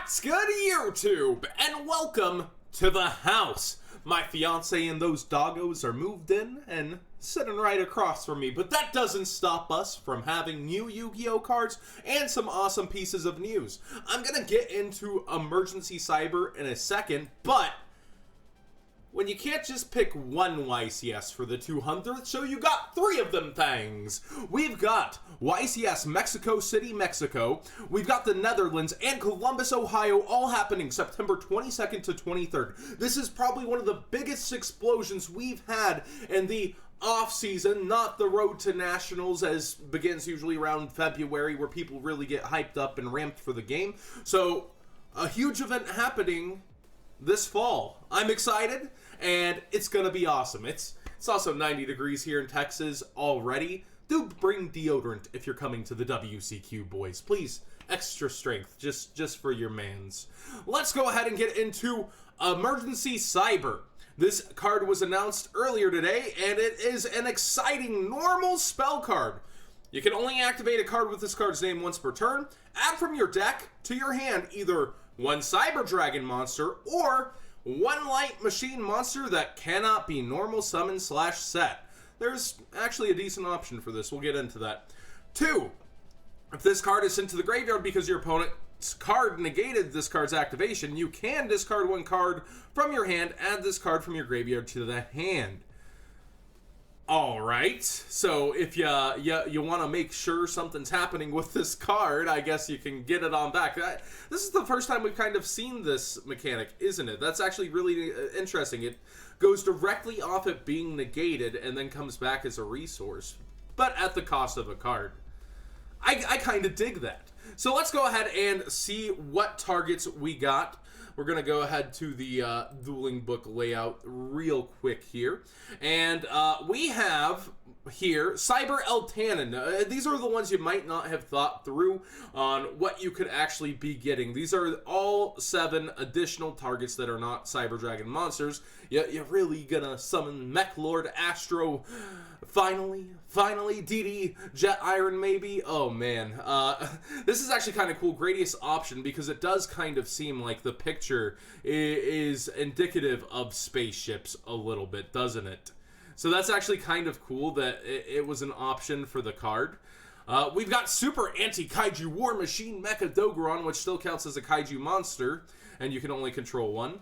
What's good, YouTube? And welcome to the house. My fiance and those doggos are moved in and sitting right across from me, but that doesn't stop us from having new Yu-Gi-Oh cards and some awesome pieces of news. I'm gonna get into Emergency Cyber in a second, but when you can't just pick one YCS for the 200th show, you got three of them things. We've got YCS Mexico City, Mexico. We've got the Netherlands and Columbus, Ohio, all happening September 22nd to 23rd. This is probably one of the biggest explosions we've had in the off-season, not the road to nationals, as begins usually around February, where people really get hyped up and ramped for the game. So, a huge event happening this fall. I'm excited, and it's gonna be awesome. It's also 90 degrees here in Texas already. Do bring deodorant if you're coming to the WCQ, boys. Please, extra strength, just for your mans. Let's go ahead and get into Emergency Cyber. This card was announced earlier today, and it is an exciting normal spell card. You can only activate a card with this card's name once per turn. Add from your deck to your hand either one Cyber Dragon monster or one light machine monster that cannot be normal summon / set. There's actually a decent option for this. We'll get into that. 2. If this card is sent to the graveyard because your opponent's card negated this card's activation, you can discard one card from your hand, add this card from your graveyard to the hand. Alright, so if you want to make sure something's happening with this card, I guess you can get it on back. This is the first time we've kind of seen this mechanic, isn't it? That's actually really interesting. It goes directly off it being negated and then comes back as a resource, but at the cost of a card. I kind of dig that. So let's go ahead and see what targets we got. We're going to go ahead to the dueling book layout real quick here. And we have here Cyber Eltanin. These are the ones you might not have thought through on what you could actually be getting. These are all 7 additional targets that are not Cyber Dragon monsters. You're really going to summon Mech Lord, Astro, finally, DD, Jet Iron maybe? Oh man, this is actually kind of cool, Gradius option, because it does kind of seem like the picture is indicative of spaceships a little bit, doesn't it? So that's actually kind of cool that it was an option for the card. We've got Super Anti-Kaiju War Machine Mecha Dogron, which still counts as a Kaiju monster, and you can only control one.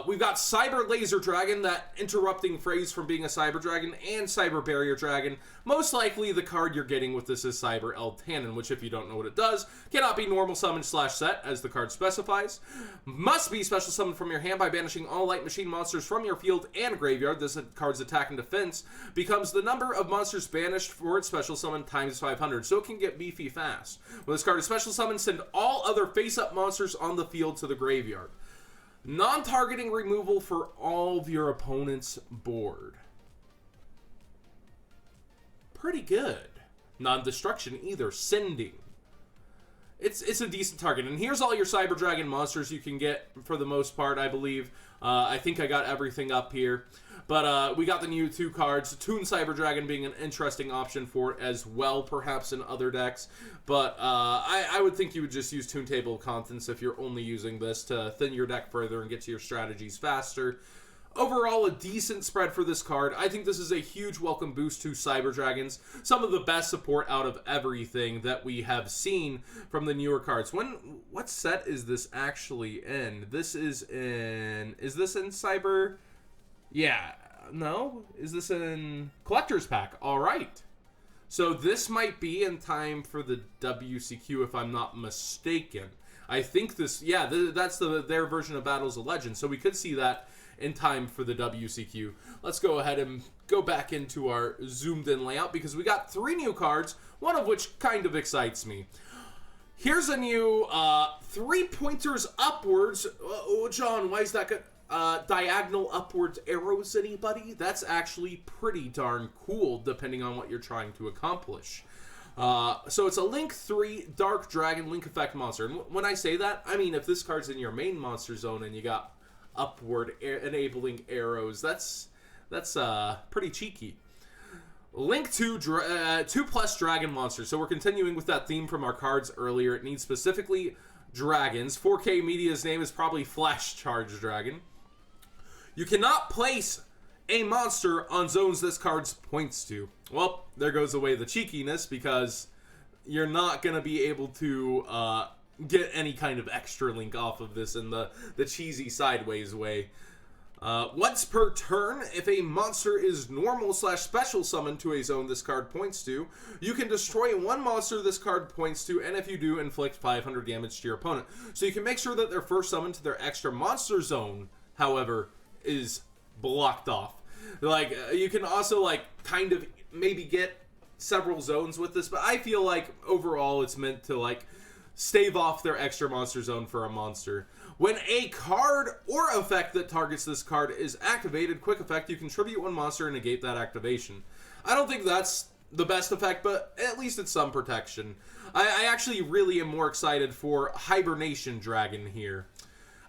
We've got Cyber Laser Dragon, that interrupting phrase from being a Cyber Dragon, and Cyber Barrier Dragon. Most likely the card you're getting with this is Cyber Eltanin, which, if you don't know what it does, cannot be normal summon / set, as the card specifies. Must be special summoned from your hand by banishing all light machine monsters from your field and graveyard. This card's attack and defense becomes the number of monsters banished for its special summon times 500, so it can get beefy fast. When this card is special summoned, send all other face-up monsters on the field to the graveyard. Non-targeting removal for all of your opponent's board. Pretty good. Non-destruction either. Sending. It's a decent target. And here's all your Cyber Dragon monsters you can get for the most part, I believe. I think I got everything up here. But we got the new 2 cards. Toon Cyber Dragon being an interesting option for it as well, perhaps in other decks. But I would think you would just use Toon Table of Contents if you're only using this to thin your deck further and get to your strategies faster. Overall, a decent spread for this card. I think this is a huge welcome boost to Cyber Dragons. Some of the best support out of everything that we have seen from the newer cards. What set is this actually in? This is in... Is this in Cyber... Yeah, no? Is this in Collector's Pack? Alright. So this might be in time for the WCQ if I'm not mistaken. I think this, yeah, that's their version of Battles of Legends. So we could see that in time for the WCQ. Let's go ahead and go back into our zoomed in layout because we got 3 new cards, one of which kind of excites me. Here's a new 3 pointers upwards. Oh, John, why is that good? Diagonal upwards arrows, anybody? That's actually pretty darn cool, depending on what you're trying to accomplish. So it's a Link 3 Dark Dragon Link Effect monster. And when I say that, I mean if this card's in your main monster zone and you got upward enabling arrows, that's pretty cheeky. Link 2 2+ Dragon monster. So we're continuing with that theme from our cards earlier. It needs specifically dragons. 4K Media's name is probably Flash Charge Dragon. You cannot place a monster on zones this card points to. Well, there goes away the cheekiness, because you're not going to be able to get any kind of extra link off of this in the cheesy sideways way. Once per turn, if a monster is normal/special summoned to a zone this card points to, you can destroy one monster this card points to, and if you do, inflict 500 damage to your opponent. So you can make sure that their first summon to their extra monster zone, however, is blocked off. Like, you can also, like, kind of maybe get several zones with this, but I feel like overall it's meant to, like, stave off their extra monster zone for a monster. When a card or effect that targets this card is activated, quick effect, you contribute one monster and negate that activation. I don't think that's the best effect, but at least it's some protection. I actually really am more excited for Hibernation Dragon here.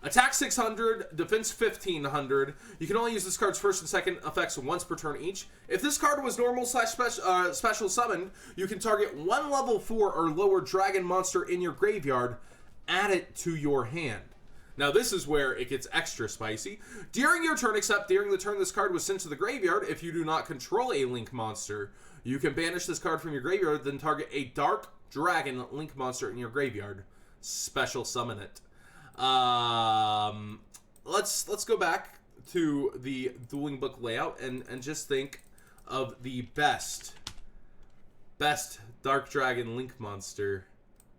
Attack 600, defense 1500. You can only use this card's first and second effects once per turn each. If this card was normal/special summoned, you can target one level 4 or lower dragon monster in your graveyard, add it to your hand. Now this is where it gets extra spicy. During your turn, except during the turn this card was sent to the graveyard, if you do not control a link monster, you can banish this card from your graveyard, then target a dark dragon link monster in your graveyard. Special summon it. Let's go back to the dueling book layout and just think of the best dark dragon link monster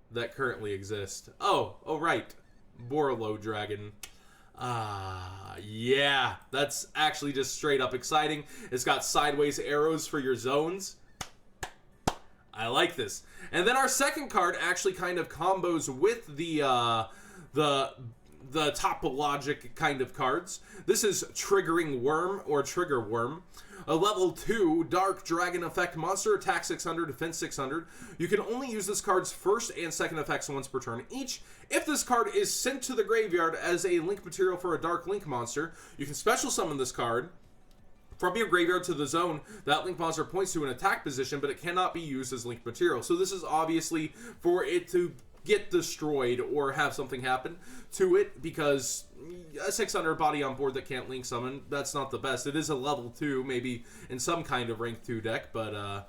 that currently exists. Oh right, Borlo Dragon. Yeah, that's actually just straight up exciting. It's got sideways arrows for your zones. I like this. And then our second card actually kind of combos with the topologic kind of cards. This is Triggering Worm, or Trigger Worm. A level 2 Dark Dragon effect monster, attack 600, defense 600. You can only use this card's first and second effects once per turn each. If this card is sent to the graveyard as a link material for a Dark Link monster, you can special summon this card from your graveyard to the zone that link monster points to an attack position, but it cannot be used as link material. So this is obviously for it to get destroyed or have something happen to it, because a 600 body on board that can't link summon, that's not the best. It is a level 2, maybe in some kind of rank 2 deck, but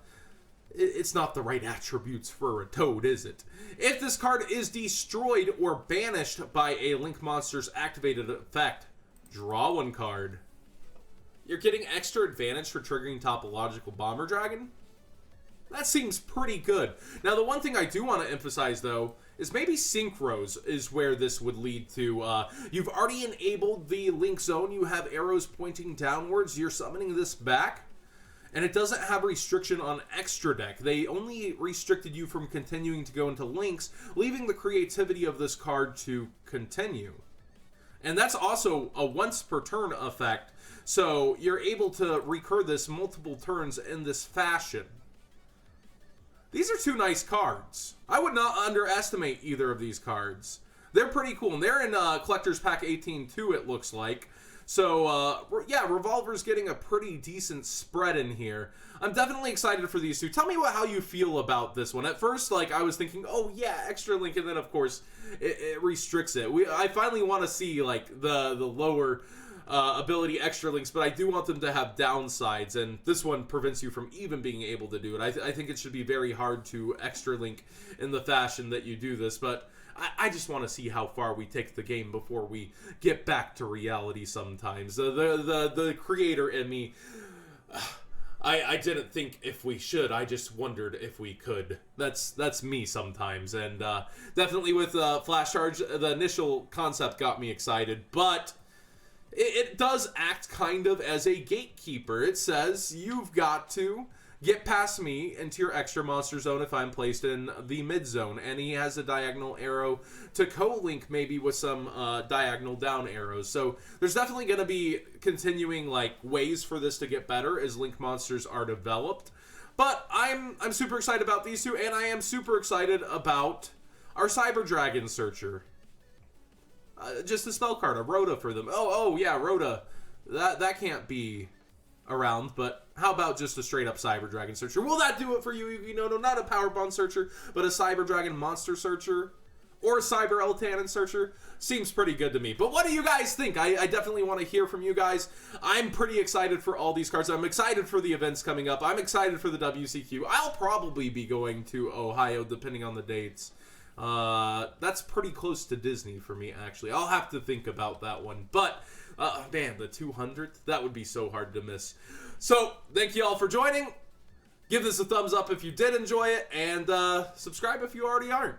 it's not the right attributes for a Toad, is it? If this card is destroyed or banished by a link monster's activated effect, draw one card. You're getting extra advantage for triggering Topological Bomber Dragon? That seems pretty good. Now, the one thing I do want to emphasize, though, is maybe Synchros is where this would lead to. You've already enabled the link zone. You have arrows pointing downwards. You're summoning this back, and it doesn't have restriction on extra deck. They only restricted you from continuing to go into links, leaving the creativity of this card to continue. And that's also a once per turn effect, so you're able to recur this multiple turns in this fashion. These are two nice cards. I would not underestimate either of these cards. They're pretty cool, and they're in Collector's Pack 18 too, it looks like. So, yeah, Revolver's getting a pretty decent spread in here. I'm definitely excited for these two. Tell me how you feel about this one. At first, like, I was thinking, oh, yeah, extra link, and then, of course, it restricts it. I finally want to see, like, the lower ability extra links, but I do want them to have downsides, and this one prevents you from even being able to do it. I think it should be very hard to extra link in the fashion that you do this, but I just want to see how far we take the game before we get back to reality sometimes. The creator in me, I didn't think if we should, I just wondered if we could. That's me sometimes, and definitely with Flash Charge, the initial concept got me excited, but it does act kind of as a gatekeeper. It says, you've got to get past me into your extra monster zone if I'm placed in the mid zone. And he has a diagonal arrow to co-link maybe with some diagonal down arrows. So there's definitely going to be continuing like ways for this to get better as link monsters are developed. But I'm super excited about these two, and I am super excited about our Cyber Dragon Searcher. Just a spell card, a ROTA for them. Oh yeah, ROTA. That can't be around, but how about just a straight up Cyber Dragon Searcher? Will that do it for you? You know, no, not a Power Bond Searcher, but a Cyber Dragon Monster Searcher. or Cyber Eltanin Searcher. Seems pretty good to me. But what do you guys think? I definitely want to hear from you guys. I'm pretty excited for all these cards. I'm excited for the events coming up. I'm excited for the WCQ. I'll probably be going to Ohio depending on the dates. That's pretty close to Disney for me, actually. I'll have to think about that one. But, man, the 200th, that would be so hard to miss. So, thank you all for joining. Give this a thumbs up if you did enjoy it, and subscribe if you already aren't.